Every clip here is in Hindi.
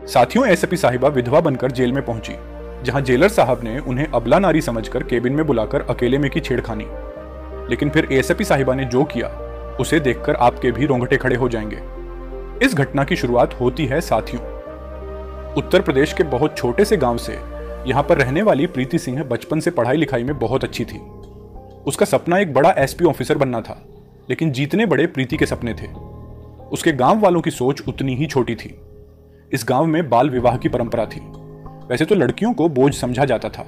साथियों, एसपी साहिबा विधवा बनकर जेल में पहुंची, जहां जेलर साहब ने उन्हें अबला नारी समझकर केबिन में बुलाकर अकेले में की छेड़खानी। लेकिन फिर एसपी साहिबा ने जो किया उसे देखकर आपके भी रोंगटे खड़े हो जाएंगे। इस घटना की शुरुआत होती है साथियों उत्तर प्रदेश के बहुत छोटे से गांव से। यहां पर रहने वाली प्रीति सिंह बचपन से पढ़ाई लिखाई में बहुत अच्छी थी। उसका सपना एक बड़ा एसपी ऑफिसर बनना था, लेकिन जितने बड़े प्रीति के सपने थे, उसके गांव वालों की सोच उतनी ही छोटी थी। इस गांव में बाल विवाह की परंपरा थी। वैसे तो लड़कियों को बोझ समझा जाता था,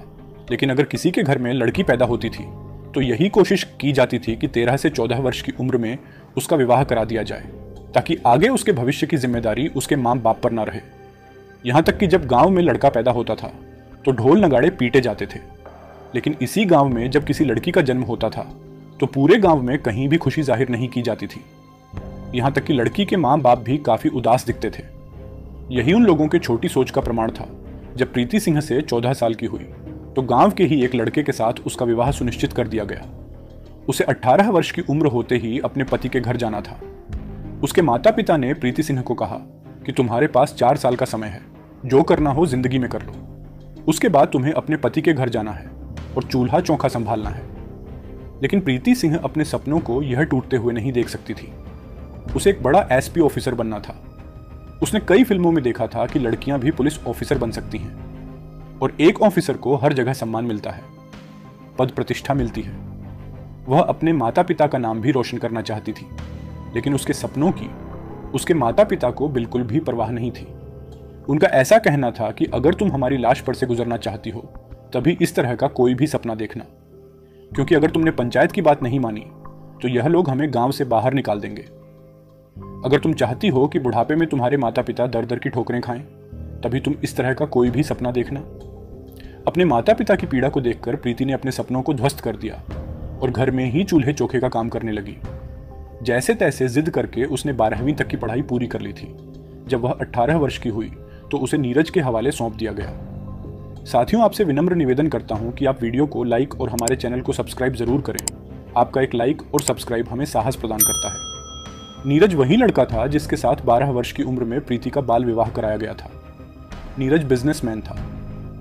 लेकिन अगर किसी के घर में लड़की पैदा होती थी तो यही कोशिश की जाती थी कि 13 से 14 वर्ष की उम्र में उसका विवाह करा दिया जाए, ताकि आगे उसके भविष्य की जिम्मेदारी उसके माँ बाप पर ना रहे। यहां तक कि जब गांव में लड़का पैदा होता था तो ढोल नगाड़े पीटे जाते थे। लेकिन इसी गांव में जब किसी लड़की का जन्म होता था तो पूरे गांव में कहीं भी खुशी जाहिर नहीं की जाती थी। यहां तक कि लड़की के माँ बाप भी काफी उदास दिखते थे। यही उन लोगों के छोटी सोच का प्रमाण था। जब प्रीति सिंह से 14 साल की हुई तो गांव के ही एक लड़के के साथ उसका विवाह सुनिश्चित कर दिया गया। उसे 18 वर्ष की उम्र होते ही अपने पति के घर जाना था। उसके माता पिता ने प्रीति सिंह को कहा कि तुम्हारे पास 4 साल का समय है, जो करना हो जिंदगी में कर लो। उसके बाद तुम्हें अपने पति के घर जाना है और चूल्हा चौका संभालना है। लेकिन प्रीति सिंह अपने सपनों को यह टूटते हुए नहीं देख सकती थी। उसे एक बड़ा एसपी ऑफिसर बनना था। उसने कई फिल्मों में देखा था कि लड़कियां भी पुलिस ऑफिसर बन सकती हैं और एक ऑफिसर को हर जगह सम्मान मिलता है, पद प्रतिष्ठा मिलती है। वह अपने माता पिता का नाम भी रोशन करना चाहती थी, लेकिन उसके सपनों की उसके माता पिता को बिल्कुल भी परवाह नहीं थी। उनका ऐसा कहना था कि अगर तुम हमारी लाश पर से गुजरना चाहती हो तभी इस तरह का कोई भी सपना देखना, क्योंकि अगर तुमने पंचायत की बात नहीं मानी तो यह लोग हमें गांव से बाहर निकाल देंगे। अगर तुम चाहती हो कि बुढ़ापे में तुम्हारे माता पिता दर दर की ठोकरें खाएं, तभी तुम इस तरह का कोई भी सपना देखना। अपने माता पिता की पीड़ा को देखकर प्रीति ने अपने सपनों को ध्वस्त कर दिया और घर में ही चूल्हे चौके का काम करने लगी। जैसे तैसे जिद करके उसने 12वीं तक की पढ़ाई पूरी कर ली थी। जब वह 18 वर्ष की हुई तो उसे नीरज के हवाले सौंप दिया गया। साथियों, आपसे विनम्र निवेदन करता हूं कि आप वीडियो को लाइक और हमारे चैनल को सब्सक्राइब जरूर करें। आपका एक लाइक और सब्सक्राइब हमें साहस प्रदान करता है। नीरज वही लड़का था जिसके साथ 12 वर्ष की उम्र में प्रीति का बाल विवाह कराया गया था। नीरज बिजनेसमैन था।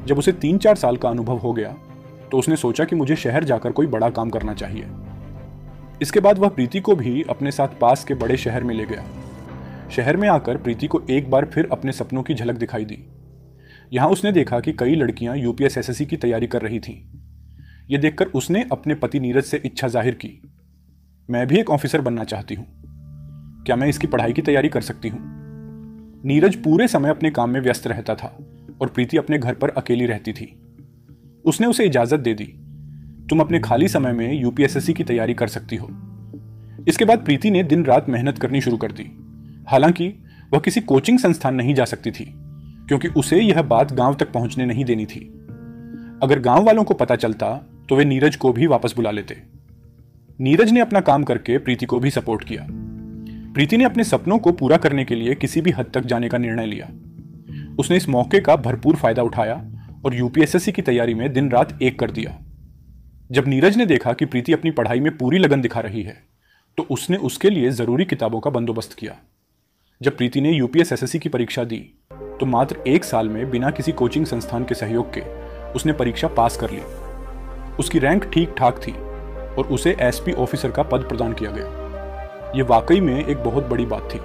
जब उसे 3-4 साल का अनुभव हो गया तो उसने सोचा कि मुझे शहर जाकर कोई बड़ा काम करना चाहिए। इसके बाद वह प्रीति को भी अपने साथ पास के बड़े शहर में ले गया। शहर में आकर प्रीति को एक बार फिर अपने सपनों की झलक दिखाई दी। यहां उसने देखा कि कई लड़कियां यूपीएस एसएससी की तैयारी कर रही थीं। यह देखकर उसने अपने पति नीरज से इच्छा जाहिर की, मैं भी एक ऑफिसर बनना चाहती हूं, क्या मैं इसकी पढ़ाई की तैयारी कर सकती हूं? नीरज पूरे समय अपने काम में व्यस्त रहता था और प्रीति अपने घर पर अकेली रहती थी। उसने उसे इजाजत दे दी, तुम अपने खाली समय में यूपीएसएससी की तैयारी कर सकती हो। इसके बाद प्रीति ने दिन रात मेहनत करनी शुरू कर दी। हालांकि वह किसी कोचिंग संस्थान नहीं जा सकती थी, क्योंकि उसे यह बात गांव तक पहुंचने नहीं देनी थी। अगर गांव वालों को पता चलता तो वे नीरज को भी वापस बुला लेते। नीरज ने अपना काम करके प्रीति को भी सपोर्ट किया। प्रीति ने अपने सपनों को पूरा करने के लिए किसी भी हद तक जाने का निर्णय लिया। उसने इस मौके का भरपूर फायदा उठाया और यूपीएसएससी की तैयारी में दिन रात एक कर दिया। जब नीरज ने देखा कि प्रीति अपनी पढ़ाई में पूरी लगन दिखा रही है तो उसने उसके लिए जरूरी किताबों का बंदोबस्त किया। जब प्रीति ने यूपीएसएससी की परीक्षा दी तो मात्र 1 साल में बिना किसी कोचिंग संस्थान के सहयोग के उसने परीक्षा पास कर ली। उसकी रैंक ठीक ठाक थी और उसे एसपी ऑफिसर का पद प्रदान किया गया। ये वाकई में एक बहुत बड़ी बात थी।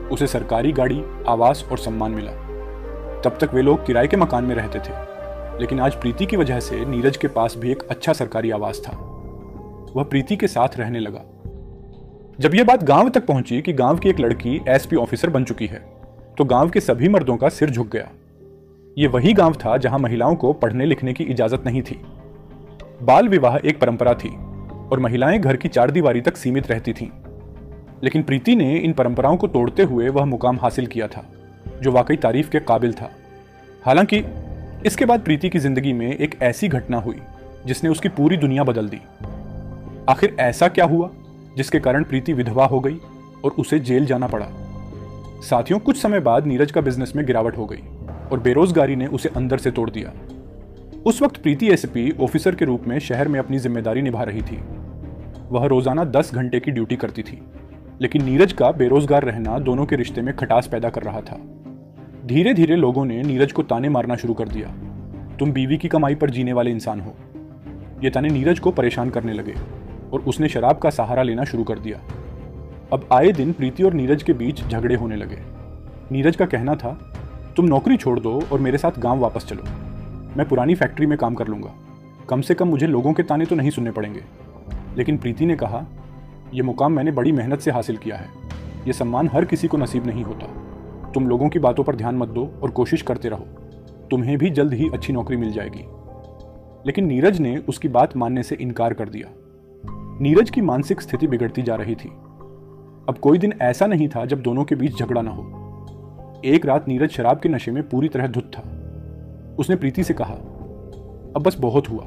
उसे सरकारी गाड़ी, आवास और सम्मान मिला। तब तक वे लोग किराए के मकान में रहते थे, लेकिन आज प्रीति की वजह से नीरज के पास भी एक अच्छा सरकारी आवास था। वह प्रीति के साथ रहने लगा। जब यह बात गांव तक पहुंची कि गांव की एक लड़की एसपी ऑफिसर बन चुकी है तो गांव के सभी मर्दों का सिर झुक गया। यह वही गांव था जहां महिलाओं को पढ़ने लिखने की इजाजत नहीं थी। बाल विवाह एक परंपरा थी और महिलाएं घर की 4 दीवारी तक सीमित रहती थीं। लेकिन प्रीति ने इन परंपराओं को तोड़ते हुए वह मुकाम हासिल किया था जो वाकई तारीफ के काबिल था। हालांकि इसके बाद प्रीति की जिंदगी में एक ऐसी घटना हुई जिसने उसकी पूरी दुनिया बदल दी। आखिर ऐसा क्या हुआ जिसके कारण प्रीति विधवा हो गई और उसे जेल जाना पड़ा? साथियों, कुछ समय बाद नीरज का बिजनेस में गिरावट हो गई और बेरोजगारी ने उसे अंदर से तोड़ दिया। उस वक्त प्रीति एसपी ऑफिसर के रूप में शहर में अपनी जिम्मेदारी निभा रही थी। वह रोजाना 10 घंटे की ड्यूटी करती थी, लेकिन नीरज का बेरोजगार रहना दोनों के रिश्ते में खटास पैदा कर रहा था। धीरे धीरे लोगों ने नीरज को ताने मारना शुरू कर दिया। तुम बीवी की कमाई पर जीने वाले इंसान हो। ये ताने नीरज को परेशान करने लगे और उसने शराब का सहारा लेना शुरू कर दिया। अब आए दिन प्रीति और नीरज के बीच झगड़े होने लगे। नीरज का कहना था, तुम नौकरी छोड़ दो और मेरे साथ गांव वापस चलो। मैं पुरानी फैक्ट्री में काम कर लूंगा, कम से कम मुझे लोगों के ताने तो नहीं सुनने पड़ेंगे। लेकिन प्रीति ने कहा, यह मुकाम मैंने बड़ी मेहनत से हासिल किया है। यह सम्मान हर किसी को नसीब नहीं होता। तुम लोगों की बातों पर ध्यान मत दो और कोशिश करते रहो, तुम्हें भी जल्द ही अच्छी नौकरी मिल जाएगी। लेकिन नीरज ने उसकी बात मानने से इनकार कर दिया। नीरज की मानसिक स्थिति बिगड़ती जा रही थी। अब कोई दिन ऐसा नहीं था जब दोनों के बीच झगड़ा ना हो। एक रात नीरज शराब के नशे में पूरी तरह धुत था। उसने प्रीति से कहा, अब बस बहुत हुआ,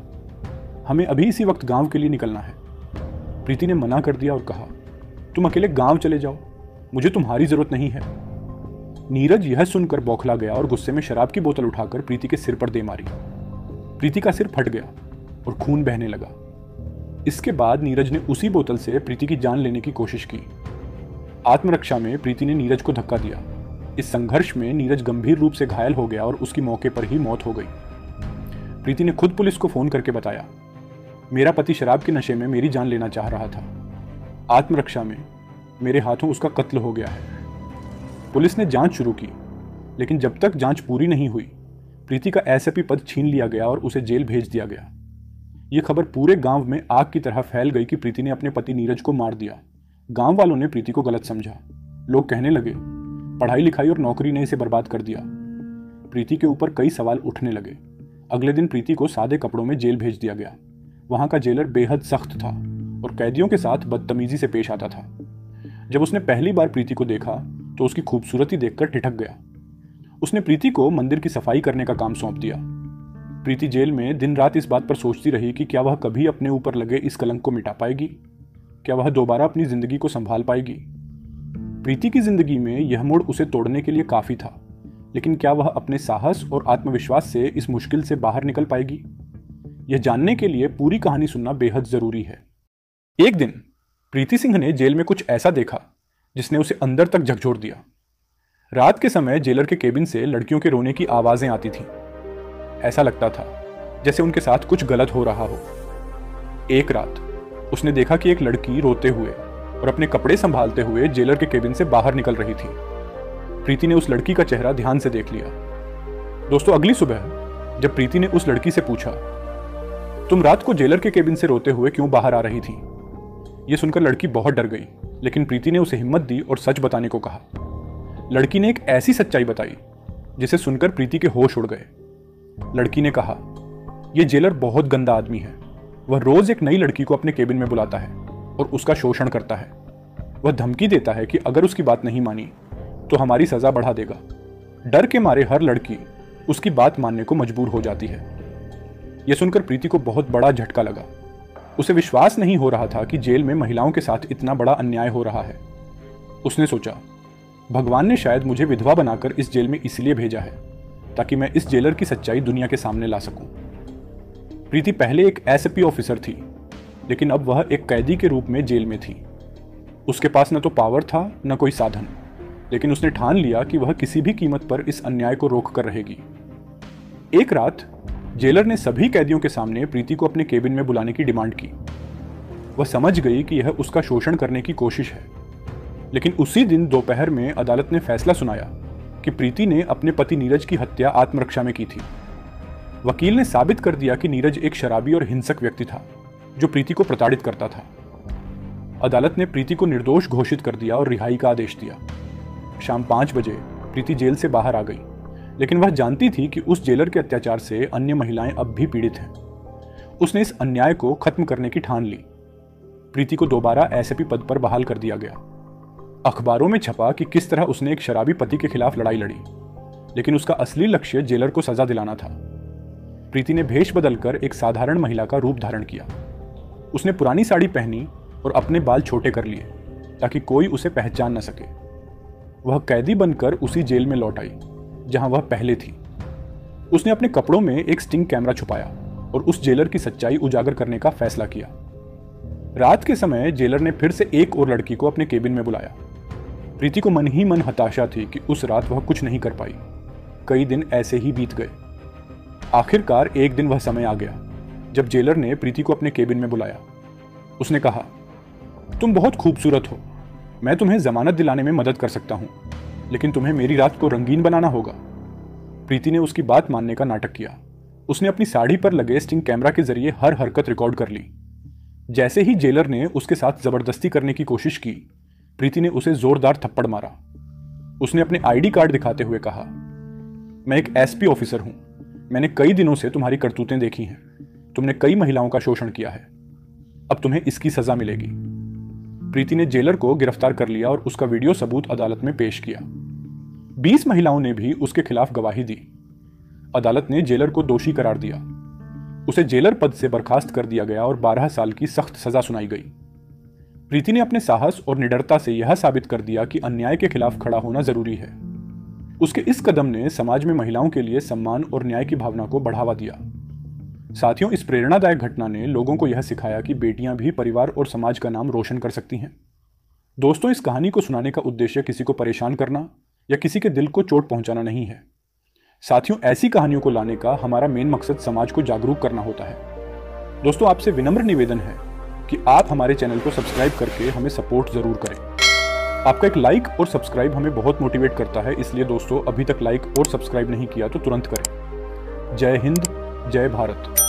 हमें अभी इसी वक्त गांव के लिए निकलना है। प्रीति ने मना कर दिया और कहा, तुम अकेले गांव चले जाओ, मुझे तुम्हारी जरूरत नहीं है। नीरज यह सुनकर बौखला गया और गुस्से में शराब की बोतल उठाकर प्रीति के सिर पर दे मारी। प्रीति का सिर फट गया और खून बहने लगा। इसके बाद नीरज ने उसी बोतल से प्रीति की जान लेने की कोशिश की। आत्मरक्षा में प्रीति ने नीरज को धक्का दिया। इस संघर्ष में नीरज गंभीर रूप से घायल हो गया और उसकी मौके पर ही मौत हो गई। प्रीति ने खुद पुलिस को फोन करके बताया, मेरा पति शराब के नशे में मेरी जान लेना चाह रहा था। आत्मरक्षा में मेरे हाथों उसका कत्ल हो गया है। पुलिस ने जांच शुरू की, लेकिन जब तक जांच पूरी नहीं हुई, प्रीति का एसएपी पद छीन लिया गया और उसे जेल भेज दिया गया। यह खबर पूरे गांव में आग की तरह फैल गई कि प्रीति ने अपने पति नीरज को मार दिया। गांव वालों ने प्रीति को गलत समझा। लोग कहने लगे, पढ़ाई लिखाई और नौकरी ने इसे बर्बाद कर दिया। प्रीति के ऊपर कई सवाल उठने लगे। अगले दिन प्रीति को सादे कपड़ों में जेल भेज दिया गया। वहां का जेलर बेहद सख्त था और कैदियों के साथ बदतमीजी से पेश आता था। जब उसने पहली बार प्रीति को देखा तो उसकी खूबसूरती देखकर ठिठक गया। उसने प्रीति को मंदिर की सफाई करने का काम सौंप दिया। प्रीति जेल में दिन रात इस बात पर सोचती रही कि क्या वह कभी अपने ऊपर लगे इस कलंक को मिटा पाएगी, क्या वह दोबारा अपनी जिंदगी को संभाल पाएगी। प्रीति की जिंदगी में यह मोड़ उसे तोड़ने के लिए काफी था, लेकिन क्या वह अपने साहस और आत्मविश्वास से इस मुश्किल से बाहर निकल पाएगी? यह जानने के लिए पूरी कहानी सुनना बेहद जरूरी है। एक दिन प्रीति सिंह ने जेल में कुछ ऐसा देखा जिसने उसे अंदर तक झकझोर दिया। रात के समय जेलर के केबिन से लड़कियों के रोने की आवाजें आती थीं। ऐसा लगता था जैसे उनके साथ कुछ गलत हो रहा हो। एक रात उसने देखा कि एक लड़की रोते हुए और अपने कपड़े संभालते हुए जेलर के केबिन से बाहर निकल रही थी। प्रीति ने उस लड़की का चेहरा ध्यान से देख लिया। दोस्तों, अगली सुबह जब प्रीति ने उस लड़की से पूछा, तुम रात को जेलर के केबिन से रोते हुए क्यों बाहर आ रही थी? यह सुनकर लड़की बहुत डर गई, लेकिन प्रीति ने उसे हिम्मत दी और सच बताने को कहा। लड़की ने एक ऐसी सच्चाई बताई जिसे सुनकर प्रीति के होश उड़ गए। लड़की ने कहा, यह जेलर बहुत गंदा आदमी है। वह रोज एक नई लड़की को अपने केबिन में बुलाता है और उसका शोषण करता है। वह धमकी देता है कि अगर उसकी बात नहीं मानी तो हमारी सजा बढ़ा देगा। डर के मारे हर लड़की उसकी बात मानने को मजबूर हो जाती है। यह सुनकर प्रीति को बहुत बड़ा झटका लगा। उसे विश्वास नहीं हो रहा था कि जेल में महिलाओं के साथ इतना बड़ा अन्याय हो रहा है। उसने सोचा, भगवान ने शायद मुझे विधवा बनाकर इस जेल में इसलिए भेजा है ताकि मैं इस जेलर की सच्चाई दुनिया के सामने ला सकूं। प्रीति पहले एक एसएपी ऑफिसर थी, लेकिन अब वह एक कैदी के रूप में जेल में थी। उसके पास न तो पावर था न कोई साधन, लेकिन उसने ठान लिया कि वह किसी भी कीमत पर इस अन्याय को रोक कर रहेगी। एक रात जेलर ने सभी कैदियों के सामने प्रीति को अपने केबिन में बुलाने की डिमांड की। वह समझ गई कि यह उसका शोषण करने की कोशिश है, लेकिन उसी दिन दोपहर में अदालत ने फैसला सुनाया कि प्रीति ने अपने पति नीरज की हत्या आत्मरक्षा में की थी। वकील ने साबित कर दिया कि नीरज एक शराबी और हिंसक व्यक्ति था जो प्रीति को प्रताड़ित करता था। अदालत ने प्रीति को निर्दोष घोषित कर दिया और रिहाई का आदेश दिया। शाम 5 बजे प्रीति जेल से बाहर आ गई, लेकिन वह जानती थी कि उस जेलर के अत्याचार से अन्य महिलाएं अब भी पीड़ित हैं। उसने इस अन्याय को खत्म करने की ठान ली। प्रीति को दोबारा एसएपी पद पर बहाल कर दिया गया। अखबारों में छपा कि किस तरह उसने एक शराबी पति के खिलाफ लड़ाई लड़ी, लेकिन उसका असली लक्ष्य जेलर को सजा दिलाना था। प्रीति ने भेष बदलकर एक साधारण महिला का रूप धारण किया। उसने पुरानी साड़ी पहनी और अपने बाल छोटे कर लिए ताकि कोई उसे पहचान न सके। वह कैदी बनकर उसी जेल में लौट आई जहां वह पहले थी। उसने अपने कपड़ों में एक स्टिंग कैमरा छुपाया और उस जेलर की सच्चाई उजागर करने का फैसला किया। रात के समय जेलर ने फिर से एक और लड़की को अपने केबिन में बुलाया। प्रीति को मन ही मन हताशा थी कि उस रात वह कुछ नहीं कर पाई। कई दिन ऐसे ही बीत गए। आखिरकार एक दिन वह समय आ गया जब जेलर ने प्रीति को अपने केबिन में बुलाया। उसने कहा, तुम बहुत खूबसूरत हो, मैं तुम्हें जमानत दिलाने में मदद कर सकता हूं, लेकिन तुम्हें मेरी रात को रंगीन बनाना होगा। प्रीति ने उसकी बात मानने का नाटक किया। उसने अपनी साड़ी पर लगे स्टिंग कैमरा के जरिए हर हरकत रिकॉर्ड कर ली। जैसे ही जेलर ने उसके साथ जबरदस्ती करने की कोशिश की, प्रीति ने उसे जोरदार थप्पड़ मारा। उसने अपने आईडी कार्ड दिखाते हुए कहा, मैं एक एसपी ऑफिसर हूं, मैंने कई दिनों से तुम्हारी करतूतें देखी हैं, तुमने कई महिलाओं का शोषण किया है, अब तुम्हें इसकी सजा मिलेगी। प्रीति ने जेलर को गिरफ्तार कर लिया और उसका वीडियो सबूत अदालत में पेश किया। 20 महिलाओं ने भी उसके खिलाफ गवाही दी। अदालत ने जेलर को दोषी करार दिया। उसे जेलर पद से बर्खास्त कर दिया गया और 12 साल की सख्त सजा सुनाई गई। प्रीति ने अपने साहस और निडरता से यह साबित कर दिया कि अन्याय के खिलाफ खड़ा होना जरूरी है। उसके इस कदम ने समाज में महिलाओं के लिए सम्मान और न्याय की भावना को बढ़ावा दिया। साथियों, इस प्रेरणादायक घटना ने लोगों को यह सिखाया कि बेटियां भी परिवार और समाज का नाम रोशन कर सकती हैं। दोस्तों, इस कहानी को सुनाने का उद्देश्य किसी को परेशान करना या किसी के दिल को चोट पहुंचाना नहीं है। साथियों, ऐसी कहानियों को लाने का हमारा मेन मकसद समाज को जागरूक करना होता है। दोस्तों, आपसे विनम्र निवेदन है कि आप हमारे चैनल को सब्सक्राइब करके हमें सपोर्ट जरूर करें। आपका एक लाइक और सब्सक्राइब हमें बहुत मोटिवेट करता है, इसलिए दोस्तों, अभी तक लाइक और सब्सक्राइब नहीं किया तो तुरंत करें। जय हिंद, जय भारत।